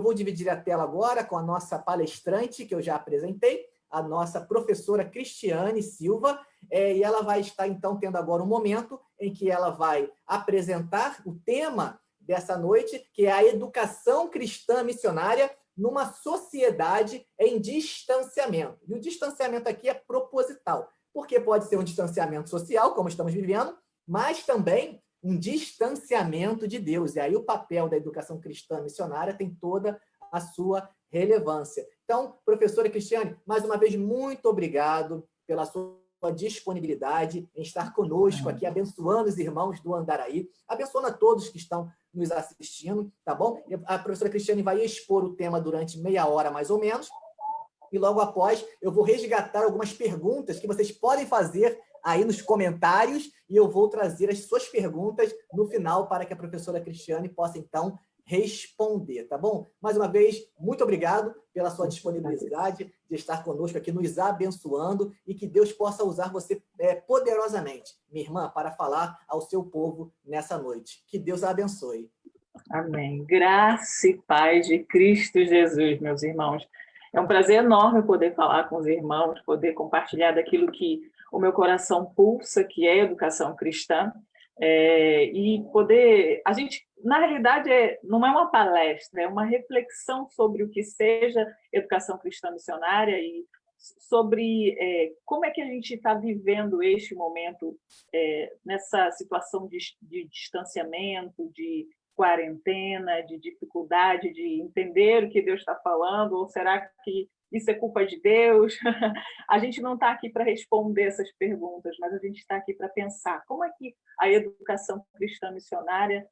vou dividir a tela agora com a nossa palestrante, que eu já apresentei, a nossa professora Cristiane Silva, e ela vai estar, então, tendo agora um momento em que ela vai apresentar o tema dessa noite, que é a educação cristã missionária numa sociedade em distanciamento. E o distanciamento aqui é proposital, porque pode ser um distanciamento social, como estamos vivendo, mas também um distanciamento de Deus. E aí o papel da educação cristã missionária tem toda a sua relevância. Então, professora Cristiane, mais uma vez, muito obrigado pela sua disponibilidade em estar conosco aqui, abençoando os irmãos do Andaraí, abençoando a todos que estão nos assistindo, tá bom? A professora Cristiane vai expor o tema durante meia hora, mais ou menos, e logo após eu vou resgatar algumas perguntas que vocês podem fazer aí nos comentários, e eu vou trazer as suas perguntas no final para que a professora Cristiane possa, então, responder, tá bom? Mais uma vez, muito obrigado pela sua disponibilidade de estar conosco aqui, nos abençoando, e que Deus possa usar você poderosamente, minha irmã, para falar ao seu povo nessa noite. Que Deus a abençoe. Amém. Graça e paz de Cristo Jesus, meus irmãos. É um prazer enorme poder falar com os irmãos, poder compartilhar daquilo que o meu coração pulsa, que é a educação cristã, e poder... A gente, na realidade, não é uma palestra, é uma reflexão sobre o que seja educação cristã missionária e sobre como é que a gente está vivendo este momento nessa situação de distanciamento, de quarentena, de dificuldade de entender o que Deus está falando, ou será que isso é culpa de Deus? A gente não está aqui para responder essas perguntas, mas a gente está aqui para pensar como é que a educação cristã missionária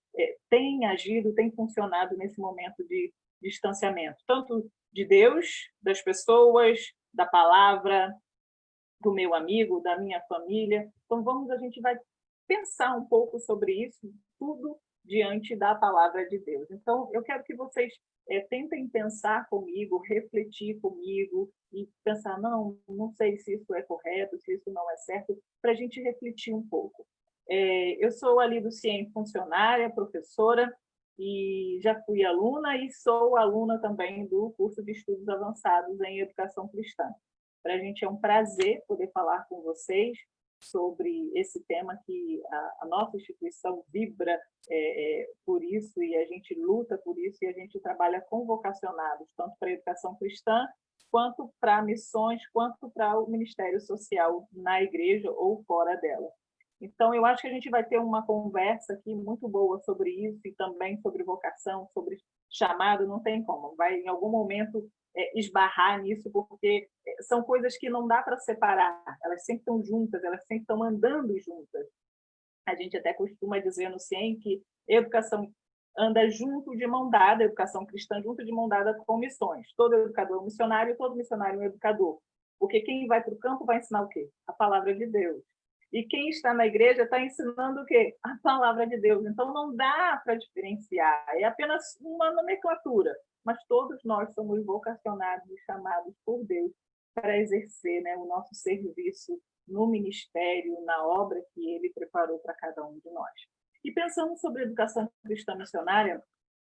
tem agido, tem funcionado nesse momento de distanciamento, tanto de Deus, das pessoas, da palavra, do meu amigo, da minha família. Então, a gente vai pensar um pouco sobre isso, tudo diante da palavra de Deus. Então, eu quero que vocês tentem pensar comigo, refletir comigo e pensar, não sei se isso é correto, se isso não é certo, para a gente refletir um pouco. Eu sou ali do CIEM funcionária, professora, e já fui aluna e sou aluna também do curso de estudos avançados em educação cristã. Para a gente é um prazer poder falar com vocês sobre esse tema que a nossa instituição vibra por isso, e a gente luta por isso, e a gente trabalha com vocacionados, tanto para a educação cristã, quanto para missões, quanto para o ministério social na igreja ou fora dela. Então, eu acho que a gente vai ter uma conversa aqui muito boa sobre isso, e também sobre vocação, sobre chamado, não tem como. Vai, em algum momento, esbarrar nisso, porque são coisas que não dá para separar, elas sempre estão juntas, elas sempre estão andando juntas. A gente até costuma dizer no CIEM que educação anda junto de mão dada, educação cristã junto de mão dada com missões. Todo educador é um missionário, todo missionário é um educador. Porque quem vai para o campo vai ensinar o quê? A palavra de Deus. E quem está na igreja está ensinando o quê? A palavra de Deus. Então, não dá para diferenciar, é apenas uma nomenclatura. Mas todos nós somos vocacionados e chamados por Deus para exercer, né, o nosso serviço no ministério, na obra que Ele preparou para cada um de nós. E pensando sobre a educação cristã missionária,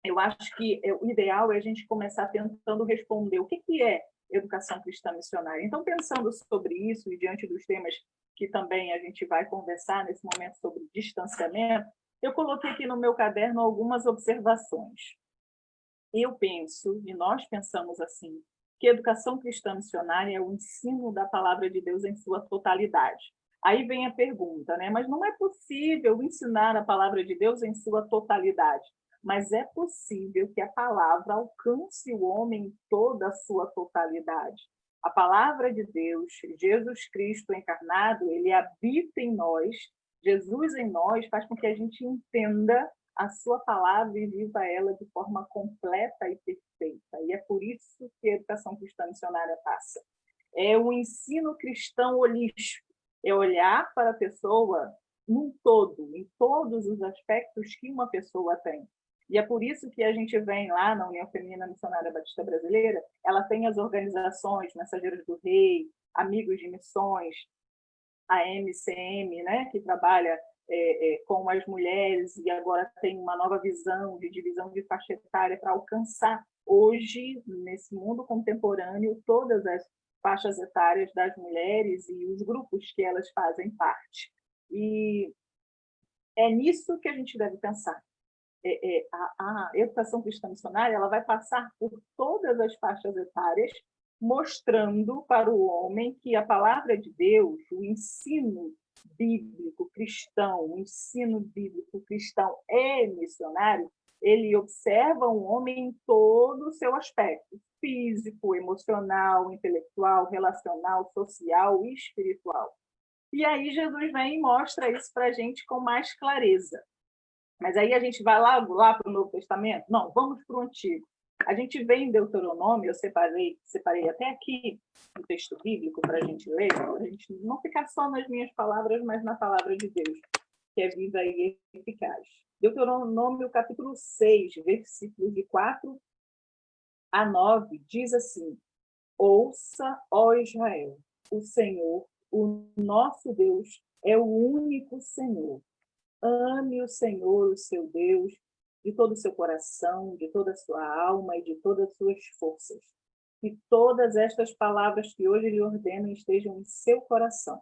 eu acho que o ideal é a gente começar tentando responder o que é educação cristã missionária. Então, pensando sobre isso e diante dos temas que também a gente vai conversar nesse momento sobre distanciamento, eu coloquei aqui no meu caderno algumas observações. Eu penso, e nós pensamos assim, que a educação cristã missionária é o ensino da palavra de Deus em sua totalidade. Aí vem a pergunta, né? Mas não é possível ensinar a palavra de Deus em sua totalidade. Mas é possível que a palavra alcance o homem em toda a sua totalidade. A palavra de Deus, Jesus Cristo encarnado, ele habita em nós, Jesus em nós, faz com que a gente entenda a sua palavra e viva ela de forma completa e perfeita. E é por isso que a educação cristã missionária passa. É o ensino cristão holístico, é olhar para a pessoa num todo, em todos os aspectos que uma pessoa tem. E é por isso que a gente vem lá na União Feminina Missionária Batista Brasileira, ela tem as organizações Mensageiros do Rei, Amigos de Missões, a MCM, né, que trabalha com as mulheres, e agora tem uma nova visão de divisão de faixa etária para alcançar hoje, nesse mundo contemporâneo, todas as faixas etárias das mulheres e os grupos que elas fazem parte. E é nisso que a gente deve pensar. A educação cristã missionária ela vai passar por todas as faixas etárias, mostrando para o homem que a palavra de Deus, o ensino bíblico cristão, o ensino bíblico cristão é missionário, ele observa o homem em todo o seu aspecto, físico, emocional, intelectual, relacional, social e espiritual. E aí Jesus vem e mostra isso para a gente com mais clareza. Mas aí a gente vai lá para o Novo Testamento? Não, vamos para o Antigo. A gente vê em Deuteronômio, eu separei até aqui um texto bíblico para a gente ler, para a gente não ficar só nas minhas palavras, mas na palavra de Deus, que é viva e eficaz. Deuteronômio, capítulo 6, versículos de 4 a 9, diz assim: Ouça, ó Israel, o Senhor, o nosso Deus, é o único Senhor. Ame o Senhor, o seu Deus, de todo o seu coração, de toda a sua alma e de todas as suas forças. Que todas estas palavras que hoje lhe ordeno estejam em seu coração.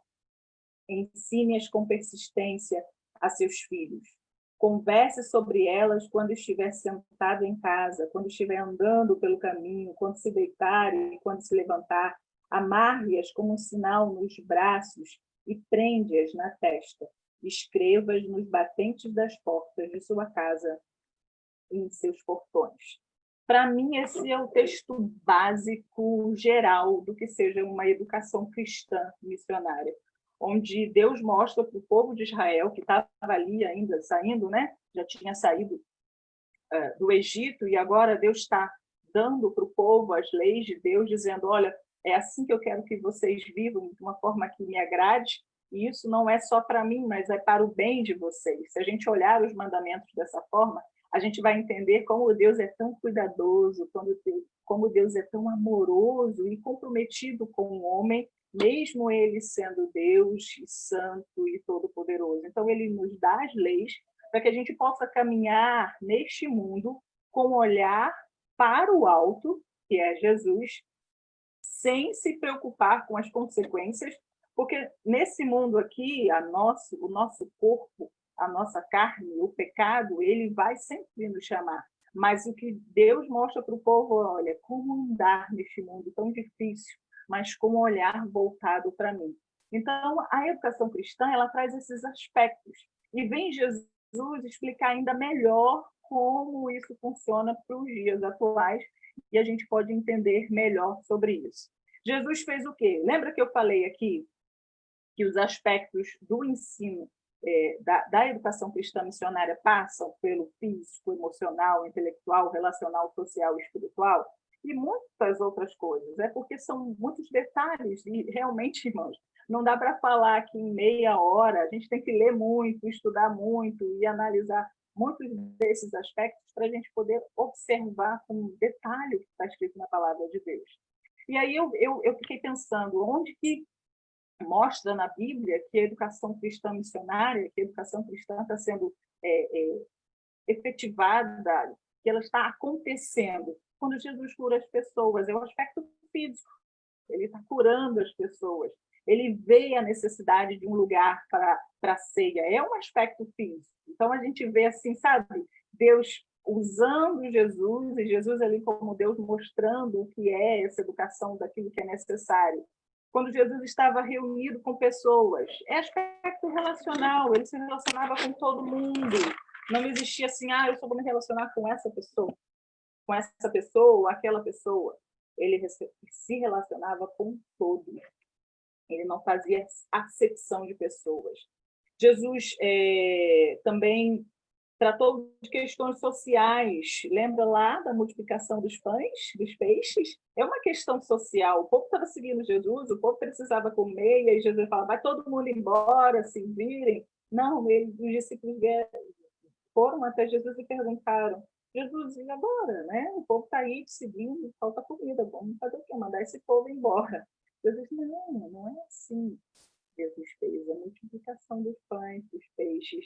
Ensine-as com persistência a seus filhos. Converse sobre elas quando estiver sentado em casa, quando estiver andando pelo caminho, quando se deitar e quando se levantar. Amarre-as como um sinal nos braços e prende-as na testa. Escreva-as nos batentes das portas de sua casa e em seus portões. Para mim, esse é o texto básico, geral, do que seja uma educação cristã missionária, onde Deus mostra para o povo de Israel, que estava ali ainda saindo, né? Já tinha saído do Egito, e agora Deus está dando para o povo as leis de Deus, dizendo, olha, é assim que eu quero que vocês vivam, de uma forma que me agrade, e isso não é só para mim, mas é para o bem de vocês. Se a gente olhar os mandamentos dessa forma, a gente vai entender como Deus é tão cuidadoso, como Deus é tão amoroso e comprometido com o homem, mesmo ele sendo Deus, santo e todo-poderoso. Então, ele nos dá as leis para que a gente possa caminhar neste mundo com um olhar para o alto, que é Jesus, sem se preocupar com as consequências, porque nesse mundo aqui, o nosso corpo, a nossa carne, o pecado, ele vai sempre nos chamar. Mas o que Deus mostra para o povo, olha, como andar neste mundo tão difícil, mas com um olhar voltado para mim. Então, a educação cristã, ela traz esses aspectos. E vem Jesus explicar ainda melhor como isso funciona para os dias atuais, e a gente pode entender melhor sobre isso. Jesus fez o quê? Lembra que eu falei aqui que os aspectos do ensino da educação cristã missionária passam pelo físico, emocional, intelectual, relacional, social e espiritual? E muitas outras coisas. É porque são muitos detalhes e realmente, irmãos, não dá para falar aqui em meia hora, a gente tem que ler muito, estudar muito e analisar muitos desses aspectos para a gente poder observar com detalhe o que está escrito na palavra de Deus. E aí eu fiquei pensando, onde que mostra na Bíblia que a educação cristã missionária, que a educação cristã está sendo efetivada, que ela está acontecendo? Quando Jesus cura as pessoas, é o aspecto físico, ele está curando as pessoas, ele vê a necessidade de um lugar para a ceia, é um aspecto físico. Então a gente vê assim, sabe, Deus usando Jesus, e Jesus ali como Deus mostrando o que é essa educação daquilo que é necessário. Quando Jesus estava reunido com pessoas, é aspecto relacional, ele se relacionava com todo mundo, não existia assim, eu só vou me relacionar com essa pessoa ou aquela pessoa. Ele se relacionava com todos. Ele não fazia acepção de pessoas. Jesus também tratou de questões sociais. Lembra lá da multiplicação dos pães, dos peixes? É uma questão social. O povo estava seguindo Jesus, o povo precisava comer, e aí Jesus fala, vai todo mundo embora, se virem. Não, os discípulos foram até Jesus e perguntaram, Jesus, e agora? Né? O povo está aí te seguindo, falta comida, vamos fazer o quê? Mandar esse povo embora. Jesus, não é assim. Jesus fez a multiplicação dos pães, dos peixes,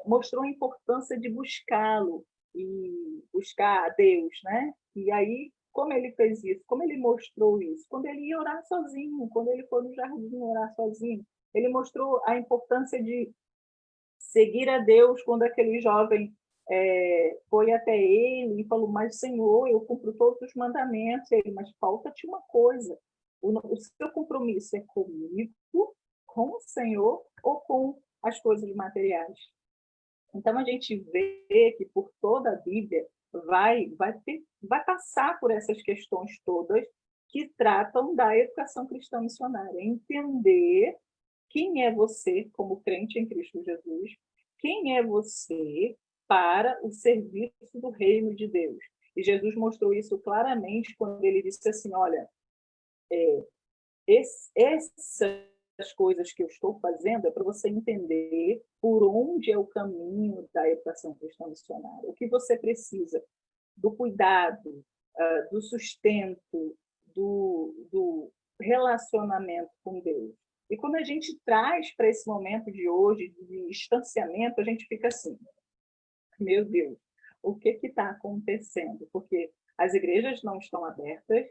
mostrou a importância de buscá-lo. e buscar a Deus, né? E aí, como ele fez isso? Como ele mostrou isso? Quando ele ia orar sozinho, quando ele foi no jardim orar sozinho, ele mostrou a importância de seguir a Deus quando aquele jovem foi até ele e falou, mas Senhor, eu cumpro todos os mandamentos. Ele, mas falta-te uma coisa, o seu compromisso é comigo, com o Senhor ou com as coisas materiais? Então, a gente vê que por toda a Bíblia vai passar por essas questões todas que tratam da educação cristã missionária. Entender quem é você como crente em Cristo Jesus, quem é você para o serviço do reino de Deus. E Jesus mostrou isso claramente quando ele disse assim, olha, essas coisas que eu estou fazendo é para você entender por onde é o caminho da educação cristã missionária. O que você precisa do cuidado, do sustento, do relacionamento com Deus. E quando a gente traz para esse momento de hoje, de distanciamento, a gente fica assim, meu Deus, o que está acontecendo? Porque as igrejas não estão abertas,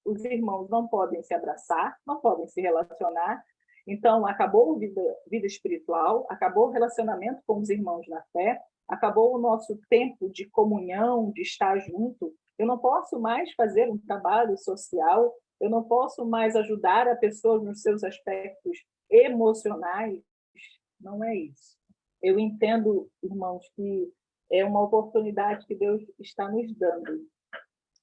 os irmãos não podem se abraçar, não podem se relacionar, então acabou a vida espiritual, acabou o relacionamento com os irmãos na fé, acabou o nosso tempo de comunhão, de estar junto. Eu não posso mais fazer um trabalho social, eu não posso mais ajudar a pessoa nos seus aspectos emocionais. Não é isso. Eu entendo, irmãos, que é uma oportunidade que Deus está nos dando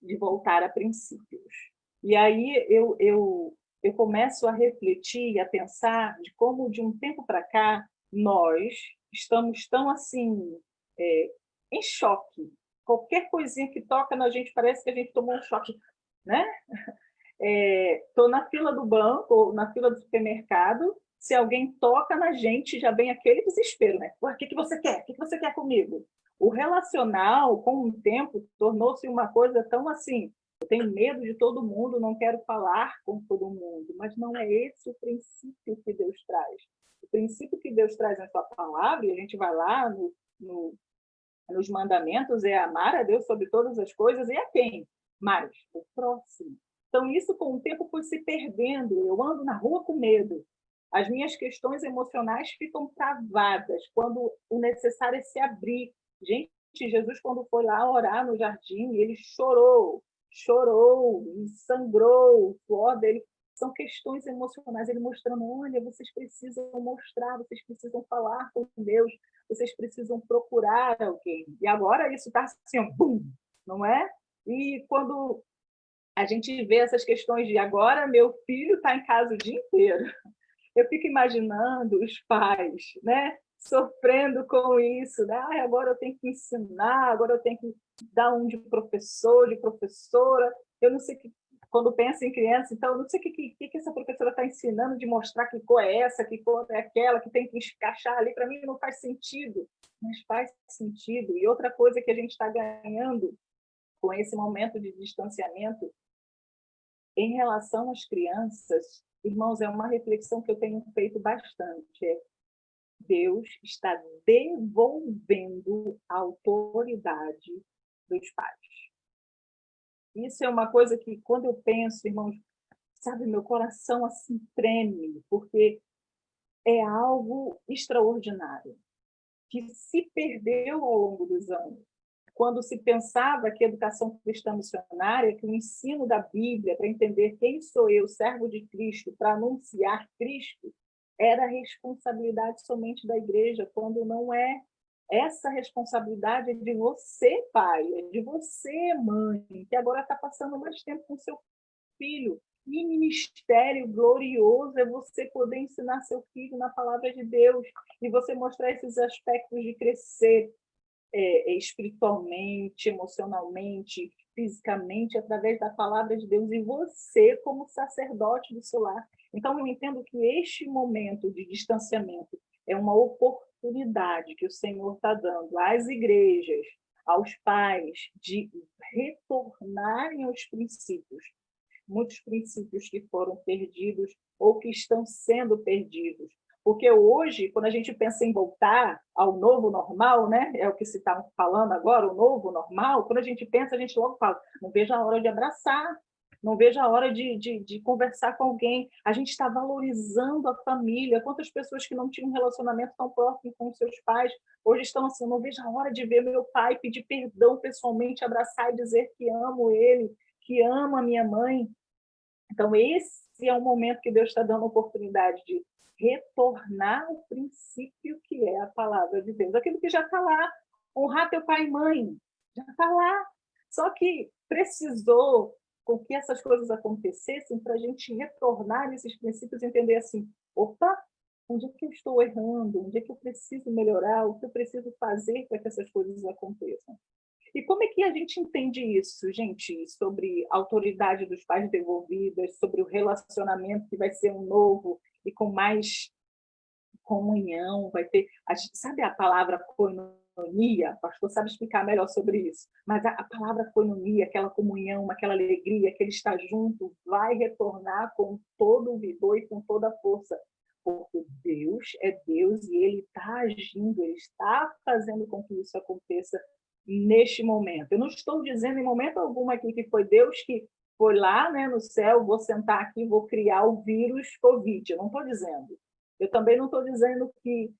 de voltar a princípios. E aí eu começo a refletir e a pensar de como, de um tempo para cá, nós estamos tão assim, em choque. Qualquer coisinha que toca na gente, parece que a gente tomou um choque, né? Estou na fila do banco ou na fila do supermercado, se alguém toca na gente, já vem aquele desespero, né? O que você quer? O que você quer comigo? O relacional, com o tempo, tornou-se uma coisa tão assim, eu tenho medo de todo mundo, não quero falar com todo mundo, mas não é esse o princípio que Deus traz. O princípio que Deus traz na sua palavra, e a gente vai lá nos mandamentos, é amar a Deus sobre todas as coisas, e a quem? Mais o próximo. Então, isso com o tempo foi se perdendo. Eu ando na rua com medo. As minhas questões emocionais ficam travadas quando o necessário é se abrir. Gente, Jesus, quando foi lá orar no jardim, ele chorou e sangrou, o suor dele. São questões emocionais. Ele mostrando, olha, vocês precisam mostrar, vocês precisam falar com Deus, vocês precisam procurar alguém. E agora isso está assim, bum, não é? E quando a gente vê essas questões de agora meu filho está em casa o dia inteiro, eu fico imaginando os pais, né, sofrendo com isso, né? Agora eu tenho que ensinar, agora eu tenho que dar um de professor, de professora, eu não sei que quando pensa em criança, então eu não sei o que essa professora está ensinando de mostrar que cor é essa, que cor é aquela, que tem que encaixar ali, para mim não faz sentido, mas faz sentido. E outra coisa que a gente está ganhando com esse momento de distanciamento em relação às crianças, irmãos, é uma reflexão que eu tenho feito bastante. Deus está devolvendo a autoridade dos pais. Isso é uma coisa que, quando eu penso, irmãos, sabe, meu coração assim treme, porque é algo extraordinário, que se perdeu ao longo dos anos. Quando se pensava que a educação cristã missionária, que o ensino da Bíblia para entender quem sou eu, servo de Cristo, para anunciar Cristo, era responsabilidade somente da igreja, quando não é. Essa responsabilidade é de você, pai, é de você, mãe, que agora está passando mais tempo com seu filho. Que ministério glorioso é você poder ensinar seu filho na palavra de Deus e você mostrar esses aspectos de crescer espiritualmente, emocionalmente, fisicamente, através da palavra de Deus, e você como sacerdote do seu lar. Então, eu entendo que este momento de distanciamento é uma oportunidade que o Senhor está dando às igrejas, aos pais, de retornarem aos princípios, muitos princípios que foram perdidos ou que estão sendo perdidos. Porque hoje, quando a gente pensa em voltar ao novo normal, né? É o que se está falando agora, o novo normal. Quando a gente pensa, a gente logo fala, não vejo a hora de abraçar, não vejo a hora de conversar com alguém. A gente está valorizando a família. Quantas pessoas que não tinham um relacionamento tão próximo com os seus pais, hoje estão assim, não vejo a hora de ver meu pai, pedir perdão pessoalmente, abraçar e dizer que amo ele, que amo a minha mãe. Então, esse é o momento que Deus está dando a oportunidade de retornar ao princípio que é a palavra de Deus. Aquilo que já está lá, honrar teu pai e mãe, já está lá. Só que precisou com que essas coisas acontecessem para a gente retornar nesses princípios e entender assim, opa, onde é que eu estou errando? Onde é que eu preciso melhorar? O que eu preciso fazer para que essas coisas aconteçam? E como é que a gente entende isso, gente, sobre a autoridade dos pais devolvidas, sobre o relacionamento que vai ser um novo e com mais comunhão, vai ter... Sabe a palavra koinonia? O pastor sabe explicar melhor sobre isso. Mas a palavra koinonia, aquela comunhão, aquela alegria, aquele estar junto, vai retornar com todo o vigor e com toda a força. Porque Deus é Deus e Ele está agindo, Ele está fazendo com que isso aconteça neste momento. Eu não estou dizendo em momento algum aqui que foi Deus que foi lá, né, no céu, vou sentar aqui, vou criar o vírus Covid. Eu não estou dizendo. Eu também não estou dizendo que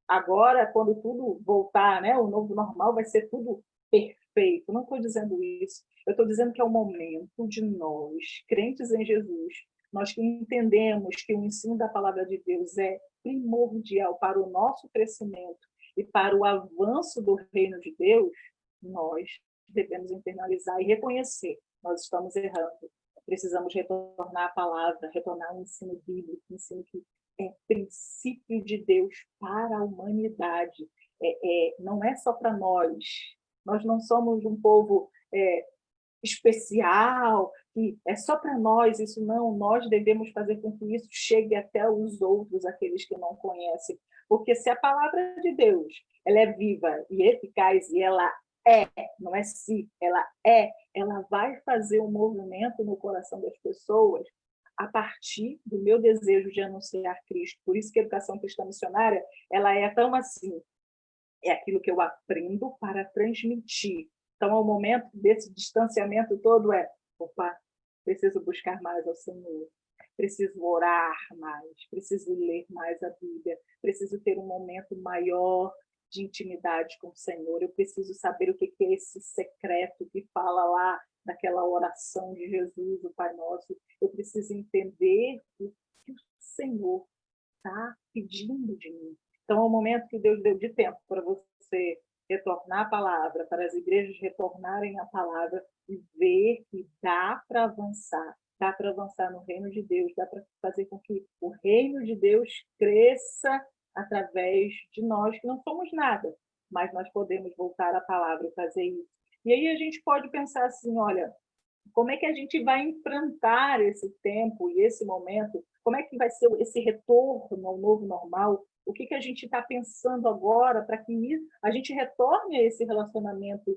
agora, quando tudo voltar, né, o novo normal, vai ser tudo perfeito. Não estou dizendo isso. Eu estou dizendo que é o momento de nós, crentes em Jesus, nós que entendemos que o ensino da palavra de Deus é primordial para o nosso crescimento e para o avanço do reino de Deus, nós devemos internalizar e reconhecer, nós estamos errando. Precisamos retornar à palavra, retornar ao ensino bíblico, ensino que é princípio de Deus para a humanidade. Não é só para nós. Nós não somos um povo especial, que é só para nós, isso não, nós devemos fazer com que isso chegue até os outros, aqueles que não conhecem. Porque se a palavra de Deus ela é viva e eficaz, e ela não é se, ela vai fazer um movimento no coração das pessoas a partir do meu desejo de anunciar Cristo. Por isso que a educação cristã missionária ela é tão assim, é aquilo que eu aprendo para transmitir. Então, o momento desse distanciamento todo opa, preciso buscar mais ao Senhor, preciso orar mais, preciso ler mais a Bíblia, preciso ter um momento maior de intimidade com o Senhor, eu preciso saber o que é esse secreto que fala lá naquela oração de Jesus, o Pai Nosso, eu preciso entender o que o Senhor está pedindo de mim. Então, é o momento que Deus deu de tempo para você retornar a palavra, para as igrejas retornarem a palavra e ver que dá para avançar no reino de Deus, dá para fazer com que o reino de Deus cresça através de nós, que não somos nada, mas nós podemos voltar à palavra e fazer isso. E aí a gente pode pensar assim, olha, como é que a gente vai enfrentar esse tempo e esse momento? Como é que vai ser esse retorno ao novo normal? O que a gente está pensando agora para que a gente retorne a esse relacionamento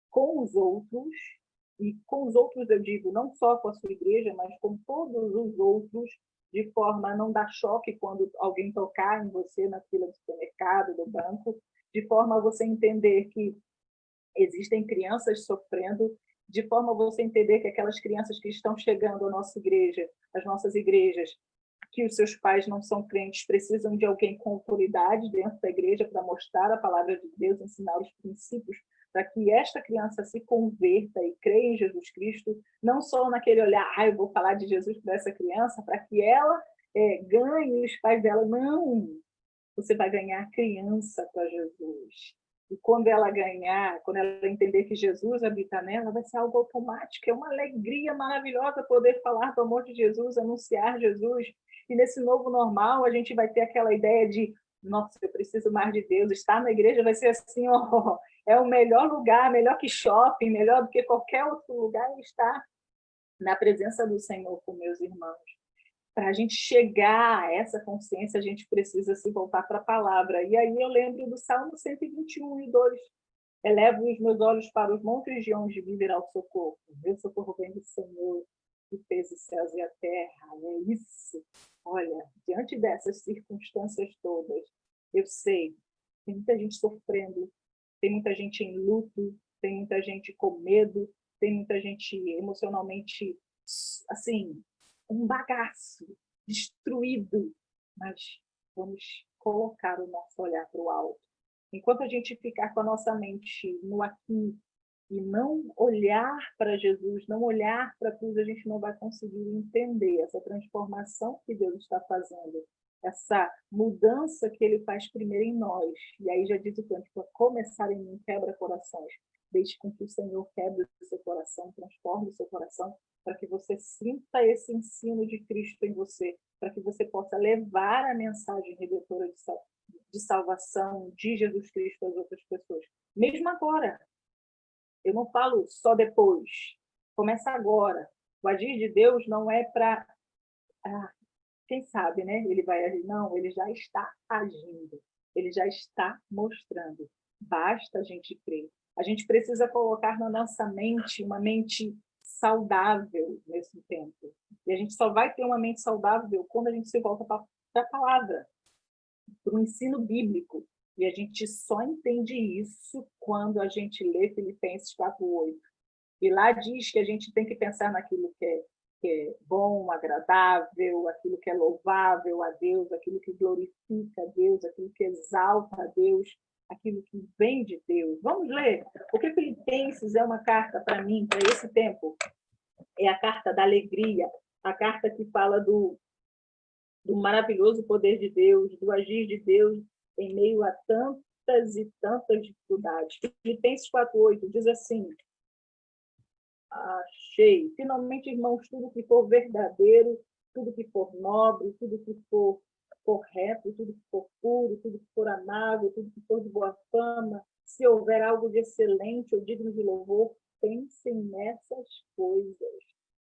com os outros? E com os outros, eu digo, não só com a sua igreja, mas com todos os outros, de forma a não dar choque quando alguém tocar em você na fila do supermercado, do banco, de forma a você entender que existem crianças sofrendo, de forma a você entender que aquelas crianças que estão chegando à nossa igreja, às nossas igrejas, que os seus pais não são crentes, precisam de alguém com autoridade dentro da igreja para mostrar a palavra de Deus, ensinar os princípios, para que esta criança se converta e creia em Jesus Cristo, não só naquele olhar, eu vou falar de Jesus para essa criança, para que ela ganhe os pais dela. Não, você vai ganhar a criança para Jesus. E quando ela ganhar, quando ela entender que Jesus habita nela, vai ser algo automático. É uma alegria maravilhosa poder falar do amor de Jesus, anunciar Jesus. E nesse novo normal, a gente vai ter aquela ideia de, nossa, eu preciso mais de Deus. Estar na igreja vai ser assim, é o melhor lugar, melhor que shopping, melhor do que qualquer outro lugar, estar na presença do Senhor com meus irmãos. Para a gente chegar a essa consciência, a gente precisa se voltar para a palavra. E aí eu lembro do Salmo 121:2. Elevo os meus olhos para os montes, de onde me virá o socorro. O meu socorro vem do Senhor, que fez os céus e a terra. É isso. Olha, diante dessas circunstâncias todas, eu sei Tem muita gente sofrendo, tem muita gente em luto, tem muita gente com medo, tem muita gente emocionalmente, assim, um bagaço, destruído. Mas vamos colocar o nosso olhar para o alto. Enquanto a gente ficar com a nossa mente no aqui e não olhar para Jesus, não olhar para a cruz, a gente não vai conseguir entender essa transformação que Deus está fazendo, essa mudança que Ele faz primeiro em nós. E aí já diz o cântico, a começar em mim quebra corações. Deixe com que o Senhor quebre o seu coração, transforme o seu coração, para que você sinta esse ensino de Cristo em você, para que você possa levar a mensagem redentora de salvação de Jesus Cristo às outras pessoas. Mesmo agora, eu não falo só depois, começa agora. O agir de Deus não é para, quem sabe, né? Ele vai agir. Não, ele já está agindo, ele já está mostrando. Basta a gente crer. A gente precisa colocar na nossa mente uma mente saudável nesse tempo. E a gente só vai ter uma mente saudável quando a gente se volta para a palavra, para o ensino bíblico. E a gente só entende isso quando a gente lê Filipenses 4:8. E lá diz que a gente tem que pensar naquilo que é bom, agradável, aquilo que é louvável a Deus, aquilo que glorifica a Deus, aquilo que exalta a Deus, aquilo que vem de Deus. Vamos ler, porque Filipenses é uma carta para mim, para esse tempo. É a carta da alegria, a carta que fala do maravilhoso poder de Deus, do agir de Deus em meio a tantas e tantas dificuldades. Filipenses 4:8 diz assim, achei, finalmente, irmãos, tudo que for verdadeiro, tudo que for nobre, tudo que for correto, tudo que for puro, tudo que for amável, tudo que for de boa fama, se houver algo de excelente ou digno de louvor, pensem nessas coisas.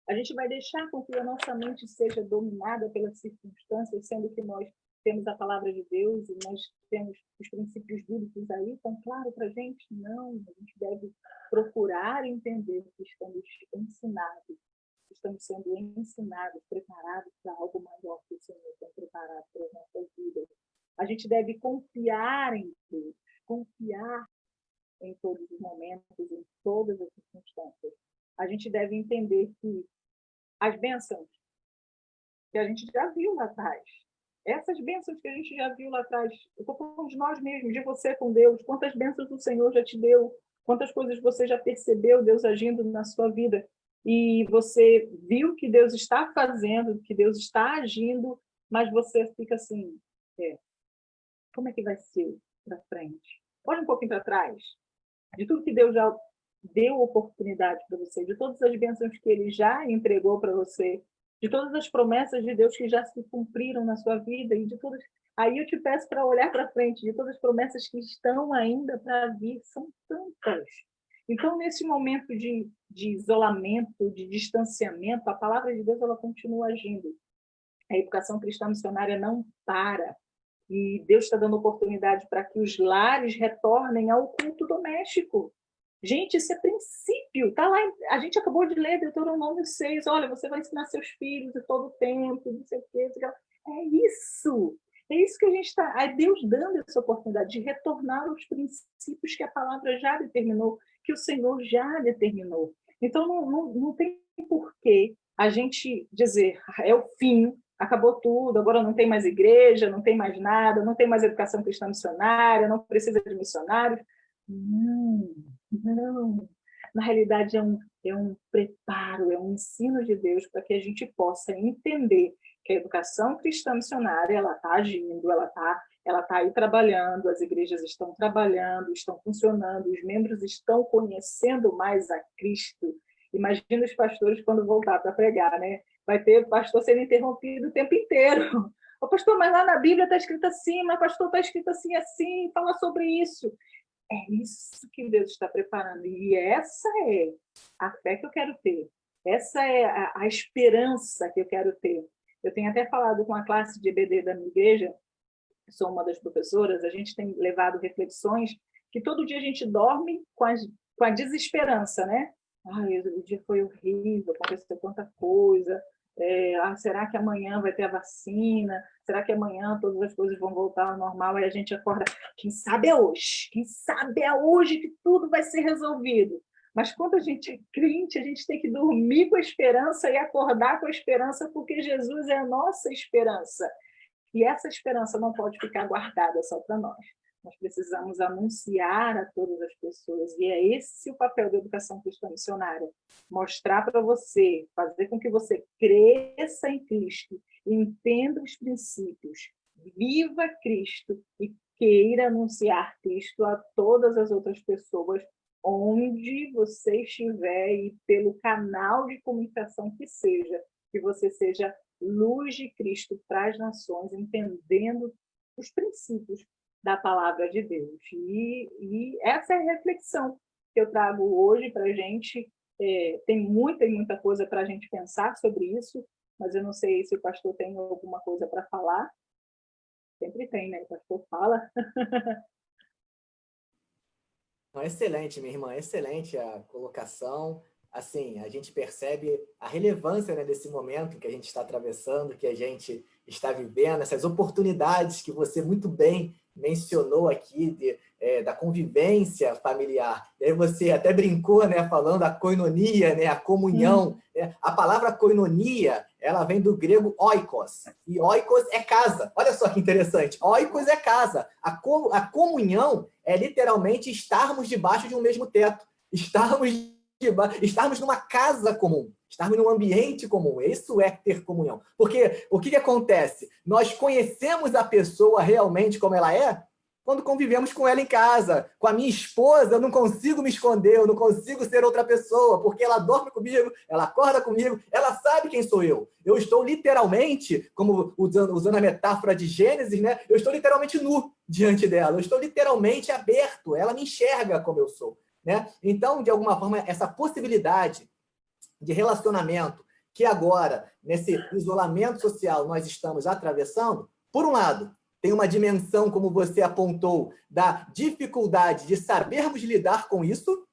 A gente vai deixar com que a nossa mente seja dominada pelas circunstâncias, sendo que nós temos a palavra de Deus e nós temos os princípios bíblicos aí, tão claro para a gente? Não, a gente deve procurar entender que estamos ensinados, estamos sendo ensinados, preparados para algo maior que o Senhor tem preparado para as nossas vidas. A gente deve confiar em Deus, confiar em todos os momentos, em todas as circunstâncias. A gente deve entender que as bênçãos que a gente já viu lá atrás, essas bênçãos que a gente já viu lá atrás, eu estou falando de nós mesmos, de você com Deus, quantas bênçãos o Senhor já te deu, quantas coisas você já percebeu Deus agindo na sua vida, e você viu que Deus está fazendo, que Deus está agindo, mas você fica assim, como é que vai ser para frente? Olha um pouquinho para trás, de tudo que Deus já deu oportunidade para você, de todas as bênçãos que Ele já entregou para você, de todas as promessas de Deus que já se cumpriram na sua vida, e de todas. Aí eu te peço para olhar para frente, de todas as promessas que estão ainda para vir, são tantas. Então, nesse momento de isolamento, de distanciamento, a palavra de Deus ela continua agindo. A educação cristã missionária não para. E Deus está dando oportunidade para que os lares retornem ao culto doméstico. Gente, isso é princípio. Tá lá, a gente acabou de ler Deuteronômio 6. Olha, você vai ensinar seus filhos de todo o tempo, não sei o quê. É isso. É isso que a gente está... É Deus dando essa oportunidade de retornar aos princípios que a palavra já determinou, que o Senhor já determinou. Então, não tem porquê a gente dizer, é o fim, acabou tudo, agora não tem mais igreja, não tem mais nada, não tem mais educação cristã missionária, não precisa de missionários. Não. Na realidade, é um preparo, é um ensino de Deus para que a gente possa entender que a educação cristã missionária ela está agindo, ela tá aí trabalhando, as igrejas estão trabalhando, estão funcionando, os membros estão conhecendo mais a Cristo. Imagina os pastores quando voltar para pregar, né? Vai ter pastor sendo interrompido o tempo inteiro. O pastor, mas lá na Bíblia está escrito assim, mas pastor está escrito assim, assim, fala sobre isso. É isso que Deus está preparando. E essa é a fé que eu quero ter. Essa é a esperança que eu quero ter. Eu tenho até falado com a classe de EBD da minha igreja, sou uma das professoras, a gente tem levado reflexões que todo dia a gente dorme com a desesperança, né? Ai, o dia foi horrível, aconteceu tanta coisa, Será que amanhã vai ter a vacina? Será que amanhã todas as coisas vão voltar ao normal? Aí a gente acorda, quem sabe é hoje, quem sabe é hoje que tudo vai ser resolvido. Mas quando a gente é crente, a gente tem que dormir com a esperança e acordar com a esperança, porque Jesus é a nossa esperança. E essa esperança não pode ficar guardada só para nós. Nós precisamos anunciar a todas as pessoas, e é esse o papel da educação cristã missionária. Mostrar para você, fazer com que você cresça em Cristo, entenda os princípios, viva Cristo e queira anunciar Cristo a todas as outras pessoas, onde você estiver e pelo canal de comunicação que você seja luz de Cristo para as nações, entendendo os princípios da palavra de Deus. E essa é a reflexão que eu trago hoje para a gente. Tem muita coisa para a gente pensar sobre isso, mas eu não sei se o pastor tem alguma coisa para falar. Sempre tem, né? O pastor fala. Excelente, minha irmã, excelente a colocação. Assim, a gente percebe a relevância, né, desse momento que a gente está atravessando, que a gente está vivendo, essas oportunidades que você muito bem mencionou aqui, da convivência familiar. E aí você até brincou, né, falando a koinonia, né, a comunhão. Né? A palavra koinonia, ela vem do grego oikos, e oikos é casa. Olha só que interessante, oikos é casa. A comunhão é literalmente estarmos debaixo de um mesmo teto, estarmos numa casa comum, estarmos num ambiente comum. Isso é ter comunhão. Porque o que acontece? Nós conhecemos a pessoa realmente como ela é quando convivemos com ela em casa. Com a minha esposa, eu não consigo me esconder, eu não consigo ser outra pessoa, porque ela dorme comigo, ela acorda comigo, ela sabe quem sou eu. Eu estou literalmente, como usando a metáfora de Gênesis, né? Eu estou literalmente nu diante dela, eu estou literalmente aberto, ela me enxerga como eu sou. Né? Então, de alguma forma, essa possibilidade de relacionamento que agora, nesse isolamento social, nós estamos atravessando, por um lado, tem uma dimensão, como você apontou, da dificuldade de sabermos lidar com isso,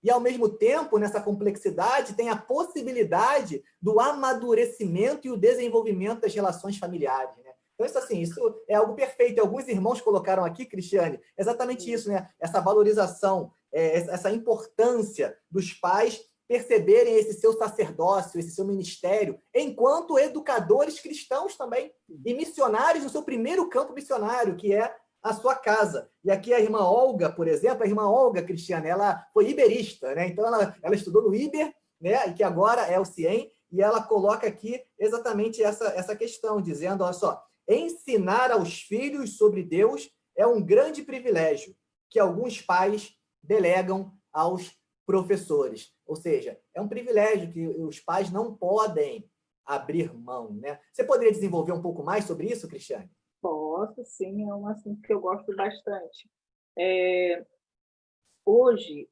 e, ao mesmo tempo, nessa complexidade, tem a possibilidade do amadurecimento e o desenvolvimento das relações familiares. Né? Então, isso é algo perfeito. E alguns irmãos colocaram aqui, Cristiane, exatamente isso, né? Essa valorização, essa importância dos pais perceberem esse seu sacerdócio, esse seu ministério, enquanto educadores cristãos também, e missionários no seu primeiro campo missionário, que é a sua casa. E aqui a irmã Olga, por exemplo, a irmã Olga, Cristiana, ela foi iberista, né? Então ela estudou no Iber, né? E que agora é o CIEM, e ela coloca aqui exatamente essa questão, dizendo, olha só, ensinar aos filhos sobre Deus é um grande privilégio que alguns pais delegam aos professores. Ou seja, é um privilégio que os pais não podem abrir mão, né? Você poderia desenvolver um pouco mais sobre isso, Cristiane? Posso, sim, é um assunto que eu gosto bastante. Hoje,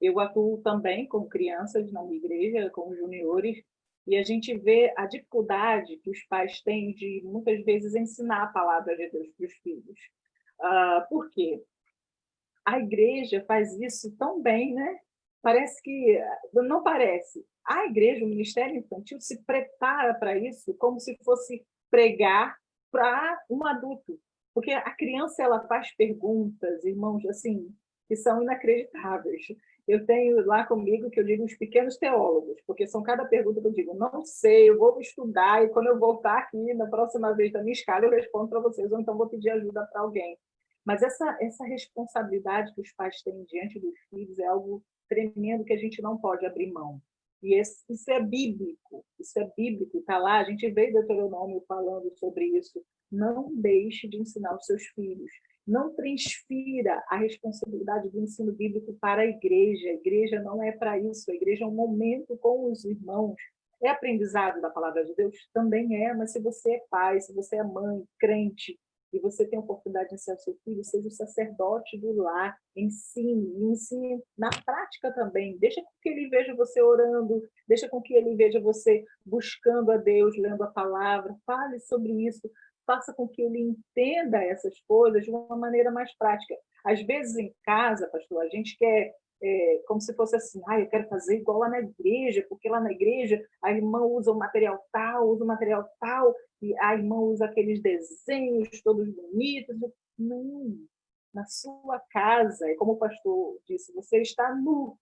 eu atuo também com crianças na minha igreja, com juniores, e a gente vê a dificuldade que os pais têm de, muitas vezes, ensinar a palavra de Deus para os filhos. Por quê? A igreja faz isso tão bem, né? Parece que... Não parece. A igreja, o ministério infantil, se prepara para isso como se fosse pregar para um adulto. Porque a criança, ela faz perguntas, irmãos, assim, que são inacreditáveis. Eu tenho lá comigo que eu digo os pequenos teólogos, porque são cada pergunta que eu digo, não sei, eu vou estudar, e quando eu voltar aqui, na próxima vez da minha escala, eu respondo para vocês, ou então vou pedir ajuda para alguém. Mas essa responsabilidade que os pais têm diante dos filhos é algo tremendo que a gente não pode abrir mão. E isso é bíblico, está lá, a gente vê Deuteronômio falando sobre isso. Não deixe de ensinar os seus filhos. Não transfira a responsabilidade do ensino bíblico para a igreja não é para isso, a igreja é um momento com os irmãos. É aprendizado da palavra de Deus? Também é, mas se você é pai, se você é mãe, crente, e você tem a oportunidade de ensinar o seu filho, seja o sacerdote do lar, ensine na prática também. Deixa com que ele veja você orando, deixa com que ele veja você buscando a Deus, lendo a palavra, fale sobre isso, faça com que ele entenda essas coisas de uma maneira mais prática. Às vezes, em casa, pastor, a gente quer como se fosse assim, eu quero fazer igual lá na igreja, porque lá na igreja a irmã usa o material tal, e a irmã usa aqueles desenhos todos bonitos. Não, na sua casa, e como o pastor disse, você está nu.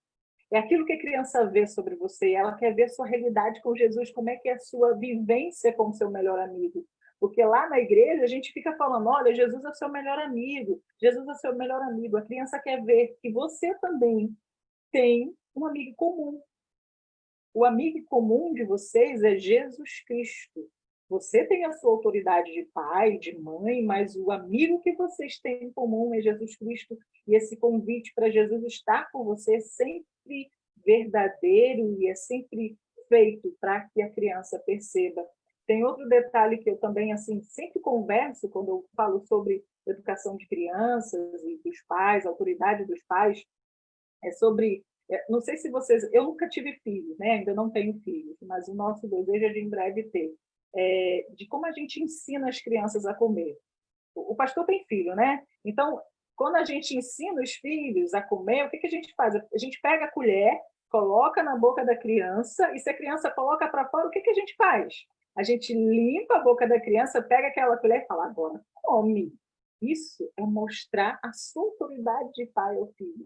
É aquilo que a criança vê sobre você, ela quer ver sua realidade com Jesus, como é que é a sua vivência com o seu melhor amigo. Porque lá na igreja a gente fica falando, olha, Jesus é o seu melhor amigo, Jesus é o seu melhor amigo. A criança quer ver que você também tem um amigo comum. O amigo comum de vocês é Jesus Cristo. Você tem a sua autoridade de pai, de mãe, mas o amigo que vocês têm em comum é Jesus Cristo. E esse convite para Jesus estar com você é sempre verdadeiro e é sempre feito para que a criança perceba. Tem outro detalhe que eu também assim sempre converso quando eu falo sobre educação de crianças e dos pais, autoridade dos pais, é sobre, não sei se vocês, eu nunca tive filhos, né? Ainda não tenho filhos, mas o nosso desejo é de em breve ter, de como a gente ensina as crianças a comer. O pastor tem filho, né? Então, quando a gente ensina os filhos a comer, o que a gente faz? A gente pega a colher, coloca na boca da criança, e se a criança coloca para fora, o que a gente faz? A gente limpa a boca da criança, pega aquela colher e fala, agora come. Isso é mostrar a sua autoridade de pai ao filho.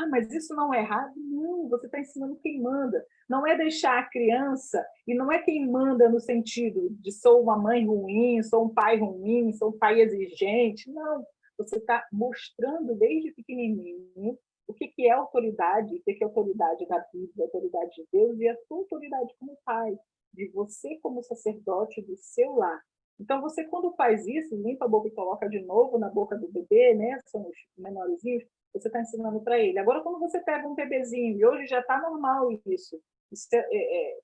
Mas isso não é errado? Não, você está ensinando quem manda. Não é deixar a criança, e não é quem manda no sentido de sou uma mãe ruim, sou um pai ruim, sou um pai exigente. Não, você está mostrando desde pequenininho o que é autoridade, o que é autoridade da Bíblia, a autoridade de Deus e a sua autoridade como pai, de você como sacerdote do seu lar. Então, você quando faz isso, limpa a boca e coloca de novo na boca do bebê, né? São os menorzinhos, você está ensinando para ele. Agora, quando você pega um bebezinho, e hoje já está normal isso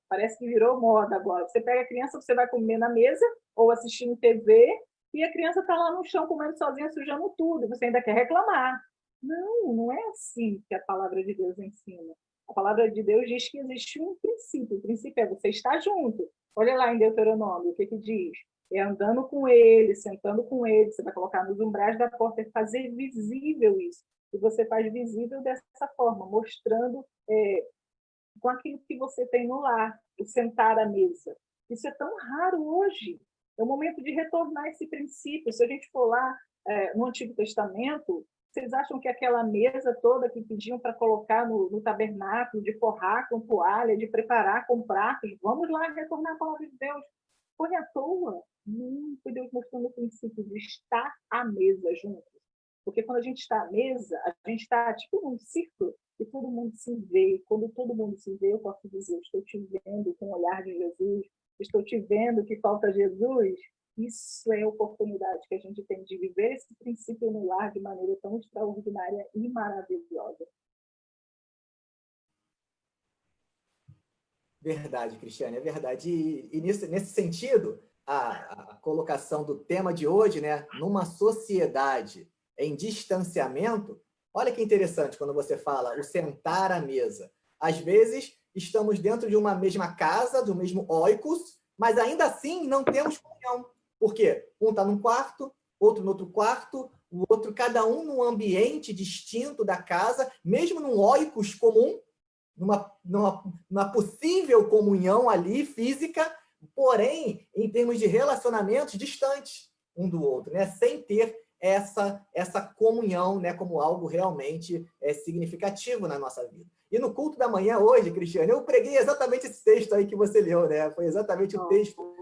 parece que virou moda agora. Você pega a criança, você vai comer na mesa ou assistindo TV, e a criança está lá no chão comendo sozinha, sujando tudo, você ainda quer reclamar. Não, não é assim que a palavra de Deus ensina. A palavra de Deus diz que existe um princípio. O princípio é você estar junto. Olha lá em Deuteronômio, o que diz? É andando com ele, sentando com ele, você vai colocar nos umbrais da porta e fazer visível isso. E você faz visível dessa forma, mostrando com aquilo que você tem no lar, o sentar à mesa. Isso é tão raro hoje. É o momento de retornar esse princípio. Se a gente for lá no Antigo Testamento, vocês acham que aquela mesa toda que pediam para colocar no tabernáculo, de forrar com toalha, de preparar com pratos, vamos lá retornar a palavra de Deus. Foi à toa? Não, foi Deus mostrando o princípio de estar à mesa juntos. Porque quando a gente está à mesa, a gente está tipo num círculo e todo mundo se vê. Quando todo mundo se vê, eu posso dizer, estou te vendo com o olhar de Jesus, estou te vendo que falta Jesus. Isso é a oportunidade que a gente tem de viver esse princípio no lar de maneira tão extraordinária e maravilhosa. Verdade, Cristiane, é verdade. E nesse sentido, a colocação do tema de hoje, né, numa sociedade em distanciamento, olha que interessante quando você fala o sentar à mesa. Às vezes, estamos dentro de uma mesma casa, do mesmo oikos, mas ainda assim não temos comunhão. Por quê? Um está num quarto, outro no outro quarto, o outro, cada um num ambiente distinto da casa, mesmo num oikos comum, numa possível comunhão ali, física, porém, em termos de relacionamentos distantes um do outro, né? Sem ter essa comunhão, né? Como algo realmente significativo na nossa vida. E no culto da manhã hoje, Cristiane, eu preguei exatamente esse texto aí que você leu, né? Foi exatamente o texto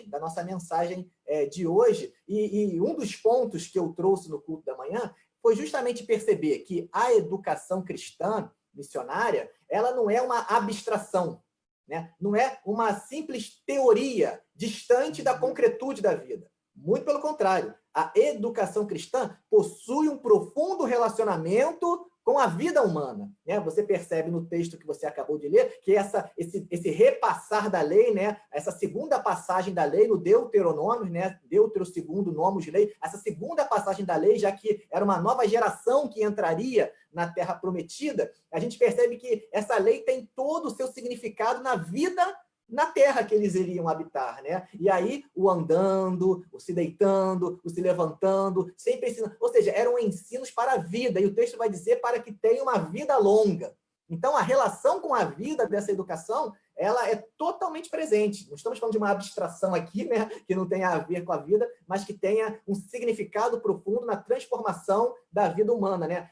da nossa mensagem de hoje. E um dos pontos que eu trouxe no culto da manhã foi justamente perceber que a educação cristã missionária, ela não é uma abstração, né? Não é uma simples teoria distante da concretude da vida. Muito pelo contrário, a educação cristã possui um profundo relacionamento com a vida humana, né? Você percebe no texto que você acabou de ler que esse repassar da lei, né? Essa segunda passagem da lei no Deuteronômio, né? Deutero segundo, nomos de lei, essa segunda passagem da lei, já que era uma nova geração que entraria na Terra Prometida, a gente percebe que essa lei tem todo o seu significado na vida na terra que eles iriam habitar, né? E aí, o andando, o se deitando, o se levantando, sempre ensinando. Ou seja, eram ensinos para a vida, e o texto vai dizer para que tenha uma vida longa. Então, a relação com a vida dessa educação, ela é totalmente presente. Não estamos falando de uma abstração aqui, né, que não tenha a ver com a vida, mas que tenha um significado profundo na transformação da vida humana, né?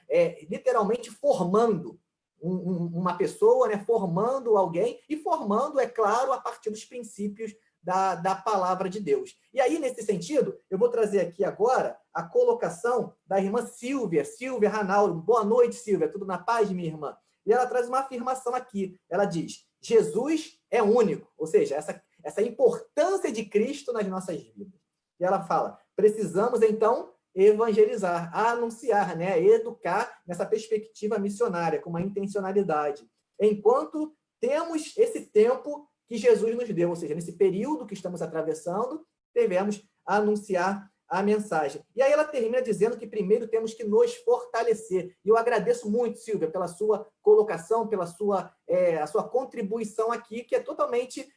Literalmente formando uma pessoa, né, formando alguém e formando, é claro, a partir dos princípios da palavra de Deus. E aí, nesse sentido, eu vou trazer aqui agora a colocação da irmã Silvia Ranaldo. Boa noite, Silvia. Tudo na paz, minha irmã? E ela traz uma afirmação aqui. Ela diz, Jesus é único. Ou seja, essa importância de Cristo nas nossas vidas. E ela fala, precisamos, então, evangelizar, anunciar, né? Educar nessa perspectiva missionária, com uma intencionalidade. Enquanto temos esse tempo que Jesus nos deu, ou seja, nesse período que estamos atravessando, devemos anunciar a mensagem. E aí ela termina dizendo que primeiro temos que nos fortalecer. E eu agradeço muito, Silvia, pela sua colocação, pela a sua contribuição aqui, que é totalmente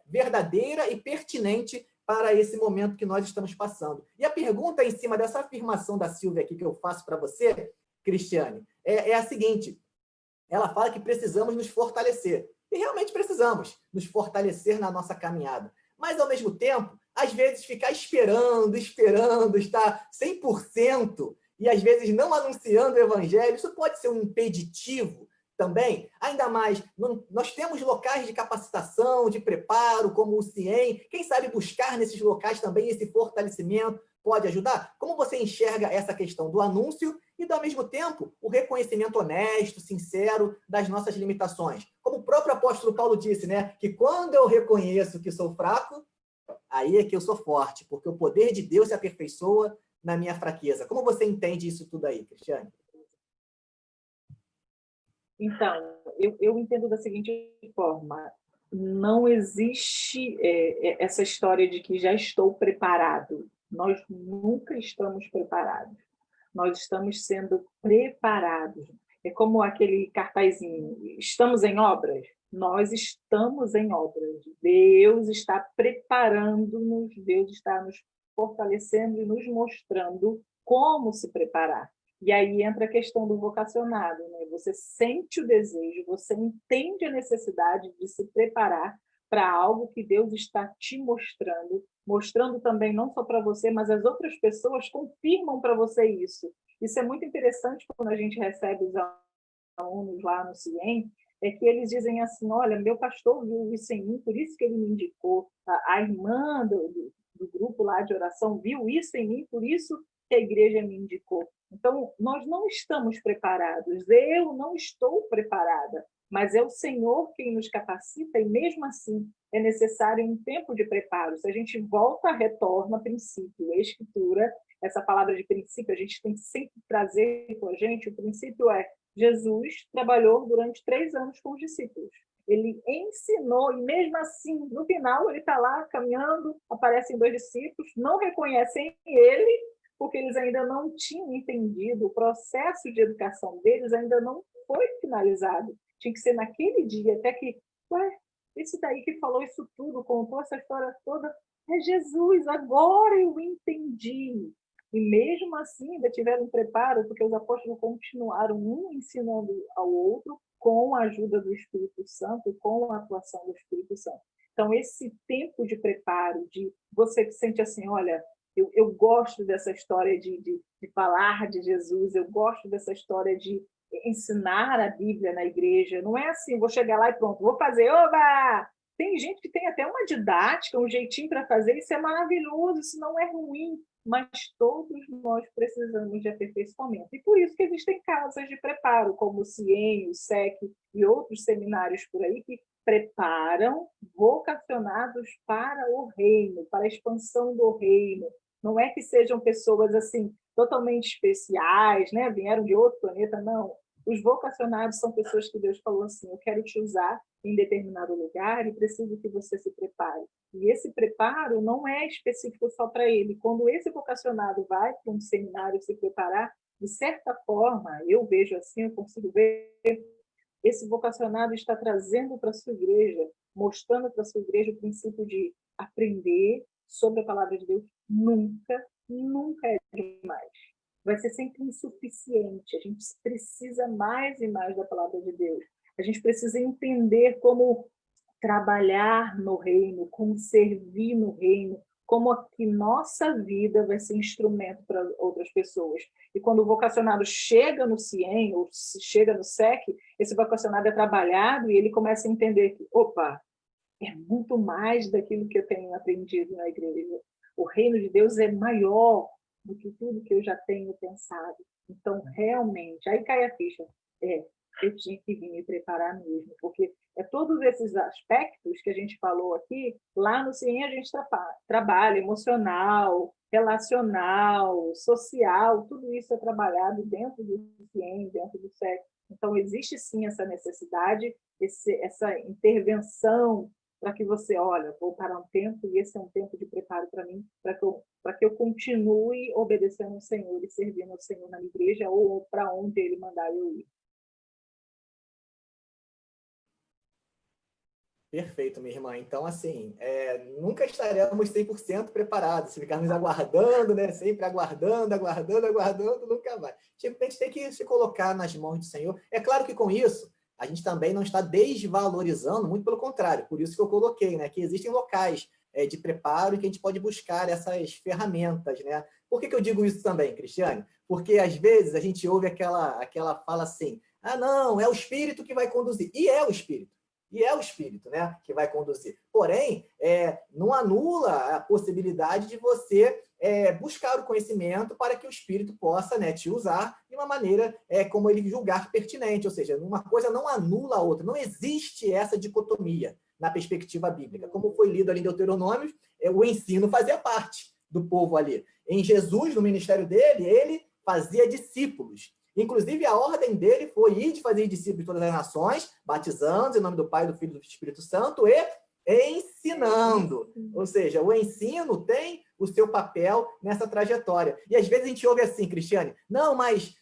verdadeira e pertinente para esse momento que nós estamos passando. E a pergunta em cima dessa afirmação da Silvia aqui que eu faço para você, Cristiane, é a seguinte. Ela fala que precisamos nos fortalecer. E realmente precisamos nos fortalecer na nossa caminhada. Mas, ao mesmo tempo, às vezes ficar esperando, estar 100%, e às vezes não anunciando o evangelho, isso pode ser um impeditivo também. Ainda mais, nós temos locais de capacitação, de preparo, como o CIEM. Quem sabe buscar nesses locais também esse fortalecimento pode ajudar? Como você enxerga essa questão do anúncio e, ao mesmo tempo, o reconhecimento honesto, sincero das nossas limitações? Como o próprio apóstolo Paulo disse, né? Que quando eu reconheço que sou fraco, aí é que eu sou forte, porque o poder de Deus se aperfeiçoa na minha fraqueza. Como você entende isso tudo aí, Cristiane? Então, eu entendo da seguinte forma, não existe essa história de que já estou preparado. Nós nunca estamos preparados. Nós estamos sendo preparados. É como aquele cartazinho, estamos em obras? Nós estamos em obras. Deus está preparando-nos, Deus está nos fortalecendo e nos mostrando como se preparar. E aí entra a questão do vocacionado, né? Você sente o desejo, você entende a necessidade de se preparar para algo que Deus está te mostrando, mostrando também não só para você, mas as outras pessoas confirmam para você isso. Isso é muito interessante quando a gente recebe os alunos lá no CIEM, é que eles dizem assim, olha, meu pastor viu isso em mim, por isso que ele me indicou. A irmã do grupo lá de oração viu isso em mim, por isso que a igreja me indicou. Então, nós não estamos preparados, eu não estou preparada, mas é o Senhor quem nos capacita e, mesmo assim, é necessário um tempo de preparo. Se a gente volta, retorna a princípio, a Escritura, essa palavra de princípio, a gente tem que sempre trazer com a gente, o princípio é, Jesus trabalhou durante 3 anos com os discípulos. Ele ensinou, e mesmo assim, no final, ele está lá caminhando, aparecem 2 discípulos, não reconhecem ele, porque eles ainda não tinham entendido, o processo de educação deles ainda não foi finalizado. Tinha que ser naquele dia, até que, esse daí que falou isso tudo, contou essa história toda, é Jesus, agora eu entendi. E mesmo assim ainda tiveram preparo, porque os apóstolos continuaram um ensinando ao outro com a ajuda do Espírito Santo, com a atuação do Espírito Santo. Então, esse tempo de preparo, de você que sente assim, olha, eu gosto dessa história de falar de Jesus, eu gosto dessa história de ensinar a Bíblia na igreja. Não é assim, vou chegar lá e pronto, vou fazer, oba! Tem gente que tem até uma didática, um jeitinho para fazer, isso é maravilhoso, isso não é ruim, mas todos nós precisamos de aperfeiçoamento. E por isso que existem casas de preparo, como o CIEM, o SEC e outros seminários por aí, que preparam vocacionados para o reino, para a expansão do reino. Não é que sejam pessoas assim totalmente especiais, né? Vieram de outro planeta, não. Os vocacionados são pessoas que Deus falou assim, eu quero te usar em determinado lugar e preciso que você se prepare. E esse preparo não é específico só para ele. Quando esse vocacionado vai para um seminário se preparar, de certa forma, eu vejo assim, eu consigo ver, esse vocacionado está trazendo para a sua igreja mostrando para a sua igreja o princípio de aprender sobre a palavra de Deus nunca, nunca é demais. Vai ser sempre insuficiente. A gente precisa mais e mais da palavra de Deus. A gente precisa entender como trabalhar no reino, como servir no reino, como que nossa vida vai ser instrumento para outras pessoas. E quando o vocacionado chega no CIEM, ou chega no SEC, esse vocacionado é trabalhado e ele começa a entender que, opa, é muito mais daquilo que eu tenho aprendido na igreja. O reino de Deus é maior do que tudo que eu já tenho pensado. Então, realmente, aí cai a ficha. Eu tinha que vir me preparar mesmo, porque todos esses aspectos que a gente falou aqui, lá no CIEM a gente trabalha emocional, relacional, social, tudo isso é trabalhado dentro do CIEM, dentro do SEC. Então, existe sim essa necessidade, essa intervenção para que você, olha, vou parar um tempo e esse é um tempo de preparo para mim, para que eu continue obedecendo ao Senhor e servindo ao Senhor na igreja ou para onde Ele mandar eu ir. Perfeito, minha irmã. Então, assim, nunca estaremos 100% preparados. Se ficarmos aguardando, né? Sempre aguardando, nunca vai. Tipo, a gente tem que se colocar nas mãos do Senhor. É claro que com isso, a gente também não está desvalorizando, muito pelo contrário. Por isso que eu coloquei, né? Que existem locais de preparo e que a gente pode buscar essas ferramentas, né? Por que eu digo isso também, Cristiane? Porque, às vezes, a gente ouve aquela fala assim, ah, não, é o Espírito que vai conduzir. E é o Espírito. E é o Espírito, né, que vai conduzir. Porém, não anula a possibilidade de você buscar o conhecimento para que o Espírito possa, né, te usar de uma maneira como ele julgar pertinente. Ou seja, uma coisa não anula a outra. Não existe essa dicotomia na perspectiva bíblica. Como foi lido ali em Deuteronômio, o ensino fazia parte do povo ali. Em Jesus, no ministério dele, ele fazia discípulos. Inclusive, a ordem dele foi ir de fazer discípulos de todas as nações, batizando em nome do Pai, do Filho e do Espírito Santo e ensinando. Ou seja, o ensino tem o seu papel nessa trajetória. E às vezes a gente ouve assim, Cristiane, não, mas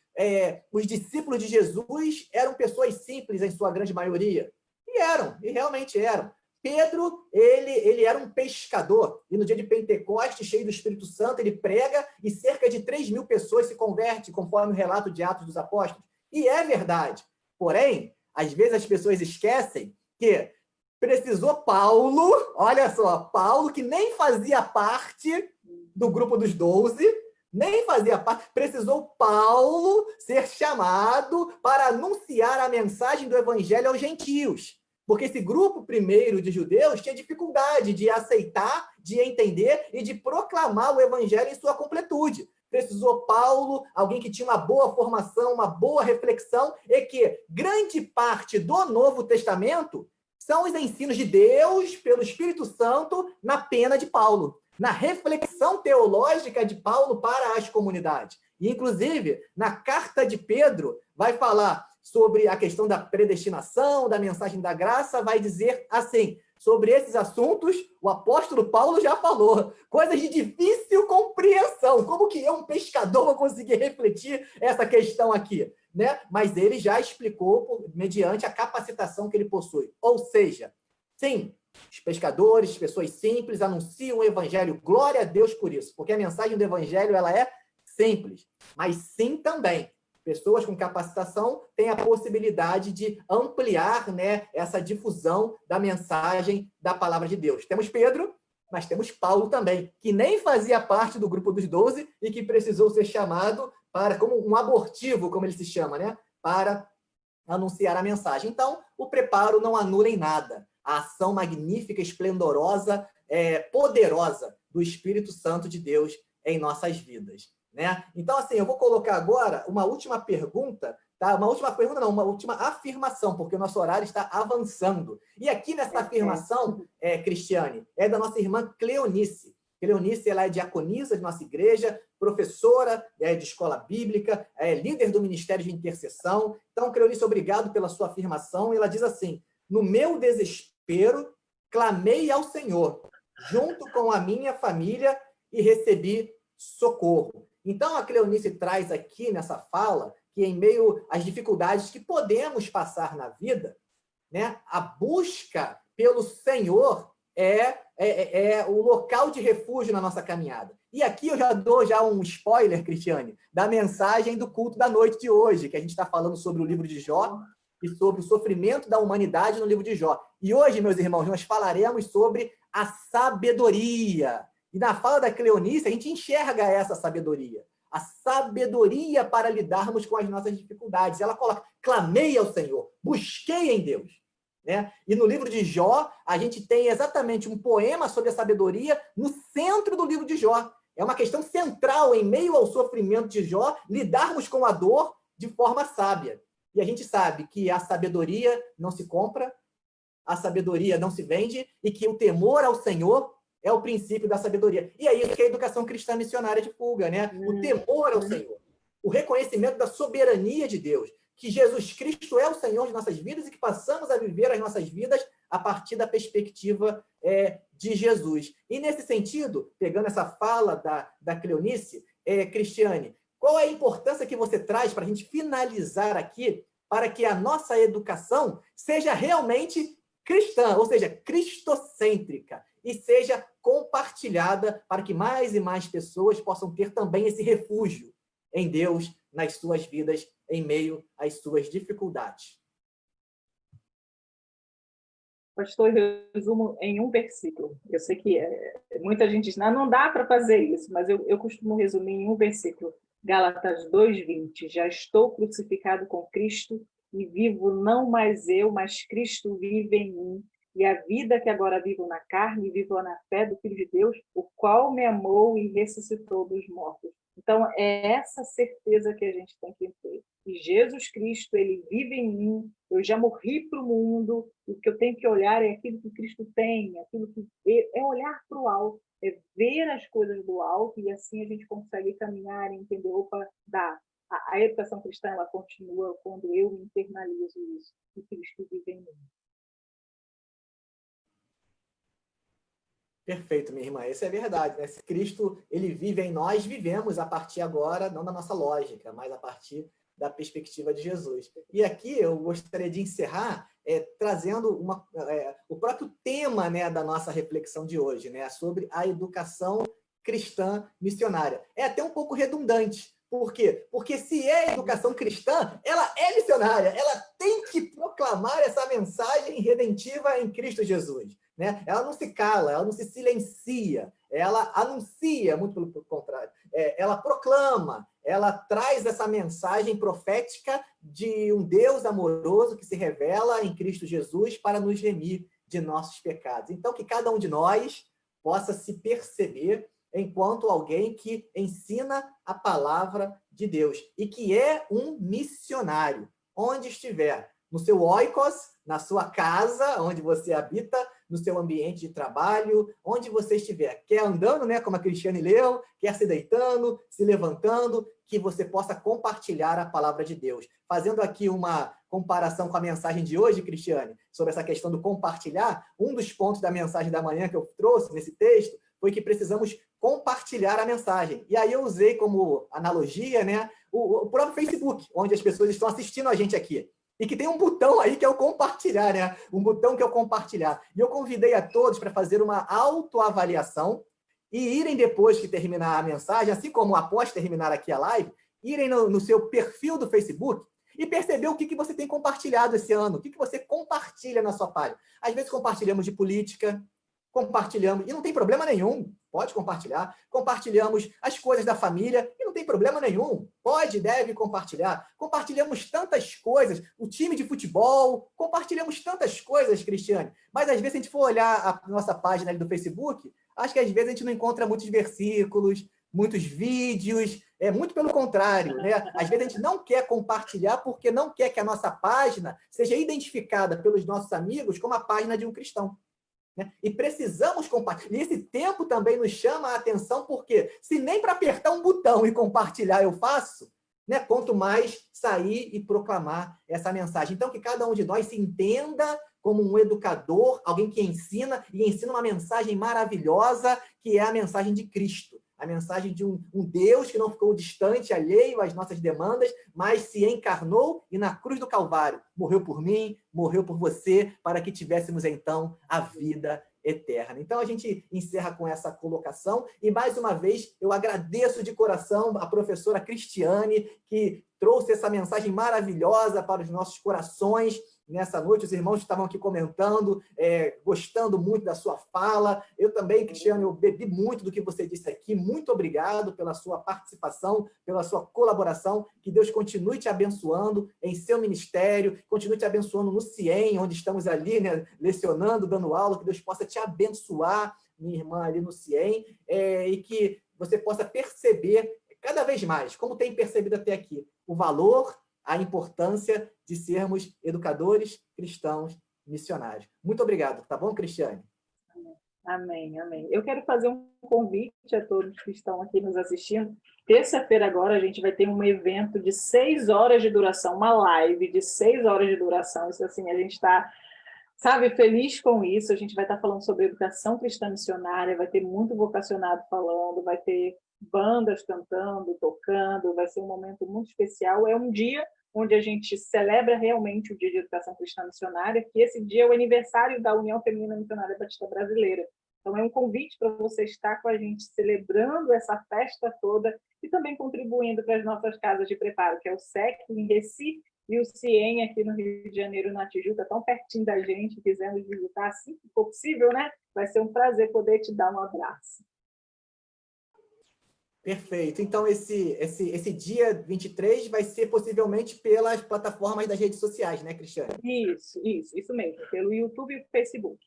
os discípulos de Jesus eram pessoas simples em sua grande maioria. E eram, e realmente eram. Pedro, ele era um pescador, e no dia de Pentecostes, cheio do Espírito Santo, ele prega e cerca de 3.000 pessoas se convertem, conforme o relato de Atos dos Apóstolos. E é verdade. Porém, às vezes as pessoas esquecem que precisou Paulo, olha só, Paulo, que nem fazia parte do grupo dos 12, nem fazia parte, precisou Paulo ser chamado para anunciar a mensagem do evangelho aos gentios. Porque esse grupo primeiro de judeus tinha dificuldade de aceitar, de entender e de proclamar o evangelho em sua completude. Precisou Paulo, alguém que tinha uma boa formação, uma boa reflexão, e que grande parte do Novo Testamento são os ensinos de Deus, pelo Espírito Santo, na pena de Paulo, na reflexão teológica de Paulo para as comunidades. E, inclusive, na carta de Pedro, vai falar sobre a questão da predestinação, da mensagem da graça, vai dizer assim, sobre esses assuntos, o apóstolo Paulo já falou, coisas de difícil compreensão, como que eu, um pescador, vou conseguir refletir essa questão aqui, né? Mas ele já explicou mediante a capacitação que ele possui. Ou seja, sim, os pescadores, pessoas simples, anunciam o evangelho, glória a Deus por isso, porque a mensagem do evangelho ela é simples, mas sim também pessoas com capacitação têm a possibilidade de ampliar, né, essa difusão da mensagem da palavra de Deus. Temos Pedro, mas temos Paulo também, que nem fazia parte do grupo dos 12 e que precisou ser chamado para, como um abortivo, como ele se chama, né, para anunciar a mensagem. Então, o preparo não anula em nada a ação magnífica, esplendorosa, poderosa do Espírito Santo de Deus em nossas vidas. Né? Então, assim, eu vou colocar agora uma última pergunta, tá? Uma última pergunta não, uma última afirmação, porque o nosso horário está avançando. E aqui nessa afirmação, Cristiane, é da nossa irmã Cleonice. Cleonice, ela é diaconisa de nossa igreja, professora de escola bíblica, líder do Ministério de Intercessão. Então, Cleonice, obrigado pela sua afirmação. E ela diz assim, no meu desespero, clamei ao Senhor, junto com a minha família, e recebi socorro. Então, a Cleonice traz aqui nessa fala que, em meio às dificuldades que podemos passar na vida, né, a busca pelo Senhor é o local de refúgio na nossa caminhada. E aqui eu já dou um spoiler, Cristiane, da mensagem do culto da noite de hoje, que a gente está falando sobre o livro de Jó e sobre o sofrimento da humanidade no livro de Jó. E hoje, meus irmãos, nós falaremos sobre a sabedoria. E na fala da Cleonice, a gente enxerga essa sabedoria. A sabedoria para lidarmos com as nossas dificuldades. Ela coloca, clamei ao Senhor, busquei em Deus. Né? E no livro de Jó, a gente tem exatamente um poema sobre a sabedoria no centro do livro de Jó. É uma questão central, em meio ao sofrimento de Jó, lidarmos com a dor de forma sábia. E a gente sabe que a sabedoria não se compra, a sabedoria não se vende, e que o temor ao Senhor é o princípio da sabedoria. E é isso que a educação cristã missionária divulga, né? O temor ao Senhor, o reconhecimento da soberania de Deus, que Jesus Cristo é o Senhor de nossas vidas e que passamos a viver as nossas vidas a partir da perspectiva de Jesus. E nesse sentido, pegando essa fala da Cleonice, Cristiane, qual é a importância que você traz para a gente finalizar aqui, para que a nossa educação seja realmente cristã, ou seja, cristocêntrica, e seja compartilhada para que mais e mais pessoas possam ter também esse refúgio em Deus, nas suas vidas, em meio às suas dificuldades? Pastor, eu resumo em um versículo. Eu sei que muita gente diz, não dá para fazer isso, mas eu costumo resumir em um versículo. Gálatas 2:20. Já estou crucificado com Cristo e vivo não mais eu, mas Cristo vive em mim. E a vida que agora vivo na carne, vivo na fé do Filho de Deus, o qual me amou e ressuscitou dos mortos. Então, é essa certeza que a gente tem que ter. E Jesus Cristo, ele vive em mim, eu já morri para o mundo, o que eu tenho que olhar é aquilo que Cristo tem, aquilo que é olhar para o alto, é ver as coisas do alto, e assim a gente consegue caminhar e entender, a educação cristã, ela continua quando eu internalizo isso, que Cristo vive em mim. Perfeito, minha irmã. Isso é verdade, né? Se Cristo ele vive em nós, vivemos a partir agora, não da nossa lógica, mas a partir da perspectiva de Jesus. E aqui eu gostaria de encerrar trazendo o próprio tema, né, da nossa reflexão de hoje, né, sobre a educação cristã missionária. É até um pouco redundante. Por quê? Porque se é educação cristã, ela é missionária, ela tem que proclamar essa mensagem redentiva em Cristo Jesus. Né? Ela não se cala, ela não se silencia, ela anuncia, muito pelo contrário, ela proclama, ela traz essa mensagem profética de um Deus amoroso que se revela em Cristo Jesus para nos remir de nossos pecados. Então, que cada um de nós possa se perceber enquanto alguém que ensina a palavra de Deus e que é um missionário, onde estiver, no seu oikos, na sua casa, onde você habita, no seu ambiente de trabalho, onde você estiver, quer andando, né, como a Cristiane leu, quer se deitando, se levantando, que você possa compartilhar a palavra de Deus. Fazendo aqui uma comparação com a mensagem de hoje, Cristiane, sobre essa questão do compartilhar, um dos pontos da mensagem da manhã que eu trouxe nesse texto foi que precisamos compartilhar a mensagem. E aí eu usei como analogia, né, o próprio Facebook, onde as pessoas estão assistindo a gente aqui. E que tem um botão aí que é o compartilhar, né? Um botão que é o compartilhar. E eu convidei a todos para fazer uma autoavaliação e irem, depois que terminar a mensagem, assim como após terminar aqui a live, irem no seu perfil do Facebook e perceber o que você tem compartilhado esse ano, o que você compartilha na sua página. Às vezes compartilhamos de política, compartilhamos, e não tem problema nenhum, pode compartilhar, compartilhamos as coisas da família, e não tem problema nenhum, pode, deve compartilhar, compartilhamos tantas coisas, o time de futebol, compartilhamos tantas coisas, Cristiane, mas às vezes se a gente for olhar a nossa página ali do Facebook, acho que às vezes a gente não encontra muitos versículos, muitos vídeos, muito pelo contrário, né? Às vezes a gente não quer compartilhar porque não quer que a nossa página seja identificada pelos nossos amigos como a página de um cristão. Né? E precisamos compartilhar. E esse tempo também nos chama a atenção, porque se nem para apertar um botão e compartilhar eu faço, né? Quanto mais sair e proclamar essa mensagem. Então, que cada um de nós se entenda como um educador, alguém que ensina, e ensina uma mensagem maravilhosa, que é a mensagem de Cristo. a mensagem de um Deus que não ficou distante, alheio às nossas demandas, mas se encarnou e na cruz do Calvário morreu por mim, morreu por você, para que tivéssemos então a vida eterna. Então a gente encerra com essa colocação e mais uma vez eu agradeço de coração a professora Cristiane, que trouxe essa mensagem maravilhosa para os nossos corações nessa noite. Os irmãos estavam aqui comentando, gostando muito da sua fala. Eu também, Cristiane, eu bebi muito do que você disse aqui. Muito obrigado pela sua participação, pela sua colaboração. Que Deus continue te abençoando em seu ministério, continue te abençoando no CIEM, onde estamos ali, né, lecionando, dando aula. Que Deus possa te abençoar, minha irmã, ali no CIEM, e que você possa perceber cada vez mais, como tem percebido até aqui, o valor, a importância de sermos educadores cristãos missionários. Muito obrigado, tá bom, Cristiane? Amém, amém. Eu quero fazer um convite a todos que estão aqui nos assistindo. Terça-feira agora a gente vai ter um evento de 6 horas de duração, uma live de 6 horas de duração. Isso assim, a gente está, sabe, feliz com isso. A gente vai estar falando sobre educação cristã missionária, vai ter muito vocacionado falando, vai ter bandas cantando, tocando, vai ser um momento muito especial. É um dia onde a gente celebra realmente o Dia de Educação Cristã Missionária, que esse dia é o aniversário da União Feminina Missionária Batista Brasileira. Então, é um convite para você estar com a gente celebrando essa festa toda e também contribuindo para as nossas casas de preparo, que é o SEC em Recife e o CIEM aqui no Rio de Janeiro, na Tijuca, tão pertinho da gente, quisemos visitar assim que for possível, né? Vai ser um prazer poder te dar um abraço. Perfeito. Então, esse dia 23 vai ser possivelmente pelas plataformas das redes sociais, né, Cristiane? Isso mesmo, pelo YouTube e Facebook.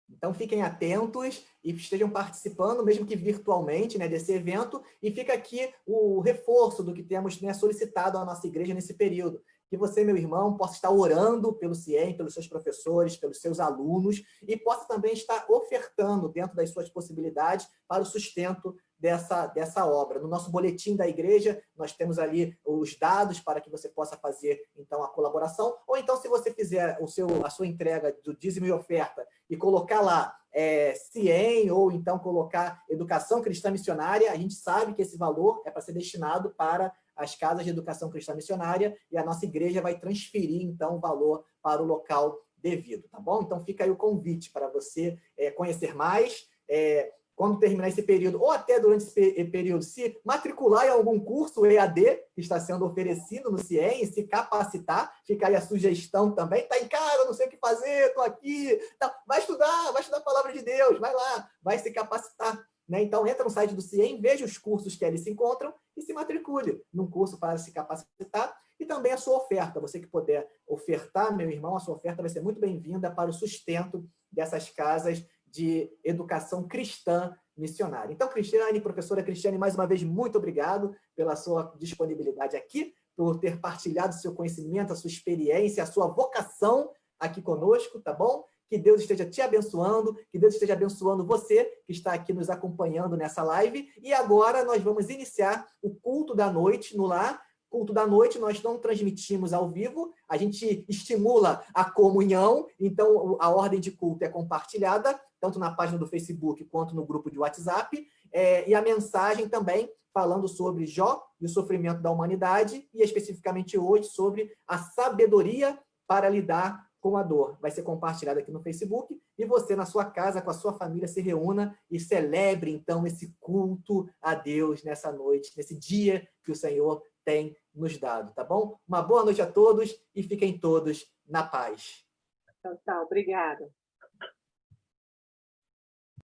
Então, fiquem atentos e estejam participando, mesmo que virtualmente, né, desse evento. E fica aqui o reforço do que temos, né, solicitado à nossa igreja nesse período. Que você, meu irmão, possa estar orando pelo CIEM, pelos seus professores, pelos seus alunos, e possa também estar ofertando, dentro das suas possibilidades, para o sustento dessa obra. No nosso boletim da igreja, nós temos ali os dados para que você possa fazer, então, a colaboração. Ou então, se você fizer a sua entrega do dízimo e oferta e colocar lá CIEM, ou então colocar Educação Cristã Missionária, a gente sabe que esse valor é para ser destinado para as casas de educação cristã missionária, e a nossa igreja vai transferir, então, o valor para o local devido, tá bom? Então, fica aí o convite para você conhecer mais, quando terminar esse período, ou até durante esse período, se matricular em algum curso EAD que está sendo oferecido no CIEM, e se capacitar, fica aí a sugestão também. Está em casa, não sei o que fazer, estou aqui. Então, vai estudar a palavra de Deus, vai lá, vai se capacitar. Né? Então, entra no site do CIEM, veja os cursos que ali se encontram e se matricule num curso para se capacitar. E também a sua oferta. Você que puder ofertar, meu irmão, a sua oferta vai ser muito bem-vinda para o sustento dessas casas de educação cristã missionária. Então, Cristiane, professora Cristiane, mais uma vez, muito obrigado pela sua disponibilidade aqui, por ter partilhado seu conhecimento, a sua experiência, a sua vocação aqui conosco, tá bom? Que Deus esteja te abençoando, que Deus esteja abençoando você que está aqui nos acompanhando nessa live. E agora nós vamos iniciar o culto da noite no lar. Culto da noite nós não transmitimos ao vivo, a gente estimula a comunhão, então a ordem de culto é compartilhada, tanto na página do Facebook quanto no grupo de WhatsApp, e a mensagem também falando sobre Jó e o sofrimento da humanidade, e especificamente hoje sobre a sabedoria para lidar com a dor. Vai ser compartilhado aqui no Facebook, e você na sua casa, com a sua família, se reúna e celebre então esse culto a Deus nessa noite, nesse dia que o Senhor tem nos dado, tá bom? Uma boa noite a todos e fiquem todos na paz. Tchau, tchau. Obrigada.